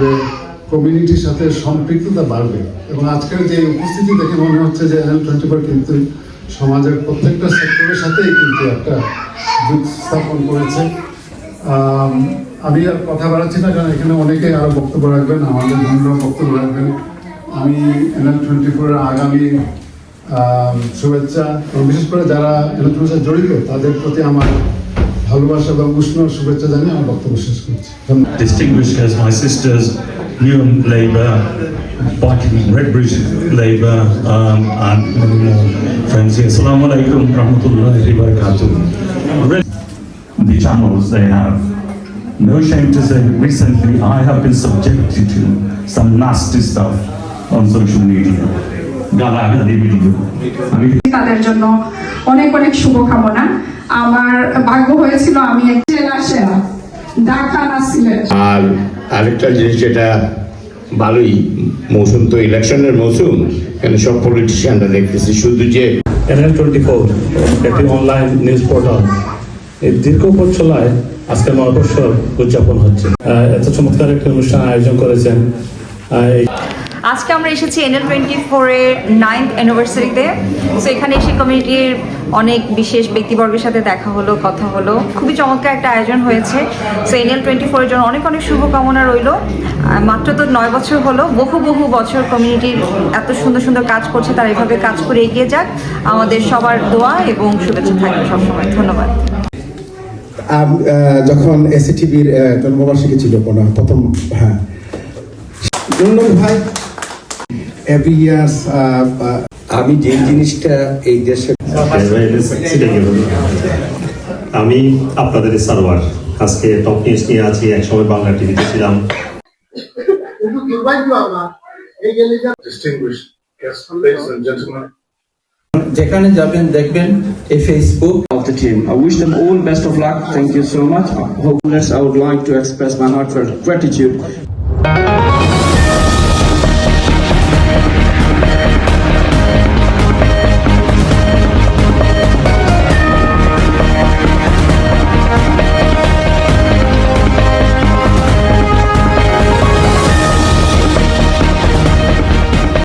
করে কমিউনিটির সাথে সম্পৃক্ততা বাড়বে। এবং আজকের যে উপস্থিতি দেখে মনে হচ্ছে যে NL24 কিন্তু সমাজের প্রত্যেকটা সেক্টরের সাথেই কিন্তু একটা যুগ স্থাপন করেছে। আমি আর কথা বাড়াচ্ছি না, কারণ এখানে অনেকেই আরও বক্তব্য রাখবেন, আমাদের বন্ধুরা বক্তব্য রাখবেন। আমি NL24 এর আগামী শুভেচ্ছা এবং বিশেষ করে যারা NL24 সাথে জড়িত তাদের প্রতি আমার ভালোবাসা এবং উষ্ণ শুভেচ্ছা জানিয়ে আমার বক্তব্য শেষ করছি। Distinguished as my sisters, Newham Labour, Barking Redbridge Labour, and many more friends here. Assalamu alaikum rahmatullahi wa barakatuh. The channels they have. No shame to say, recently I have been subjected to some nasty stuff on social media. তাদের জন্য অনেক অনেক শুভকামনা। আমার ভাগ্য হয়েছিল আমি এক জেলা ঢাকা না সিলেট। আর আরেকটা জিনিস যেটা ভালোই, মৌসুম তো ইলেকশনের মৌসুম, এখানে সব পলিটিশিয়ানরা দেখতেছি, শুধু যে NL24 একটি অনলাইন নিউজ পোর্টাল এই দীর্ঘ চলায় আজকে 9 বছর উদযাপন হচ্ছে। এত চমৎকার একটি অনুষ্ঠান আয়োজন করেছেন। আজকে আমরা এসেছি NL24 এর 9th অ্যানিভার্সারিতে। সো এখানে এসে কমিউনিটির অনেক বিশেষ ব্যক্তিবর্গের সাথে দেখা হলো, কথা হলো। খুবই চমৎকার একটা আয়োজন হয়েছে। সো NL24 এর জন্য অনেক অনেক শুভকামনা রইল। মাত্র তো 9 বছর হলো, বহু বছর কমিউনিটির এত সুন্দর সুন্দর কাজ করছে, তারা এভাবে কাজ করে এগিয়ে যাক। আমাদের সবার দোয়া এবং শুভেচ্ছা থাকবে সবসময়। ধন্যবাদ। যখন SCTVর জন্মবার্ষিকী ছিল প্রথম, হ্যাঁ ধন্যবাদ ভাই। এভরি ইয়ার আমি যে জিনিসটা এই দেশে, আমি আপনাদের সার্ভার আজকে টপ নিউজ নিয়ে আছি, একসময় বাংলা টিভিতে ছিলাম। যেখানে যাবেন দেখবেন এই Facebook of the team. I wish them all best of luck. Thank you so much. Hopeless, I would like to express my heartfelt gratitude.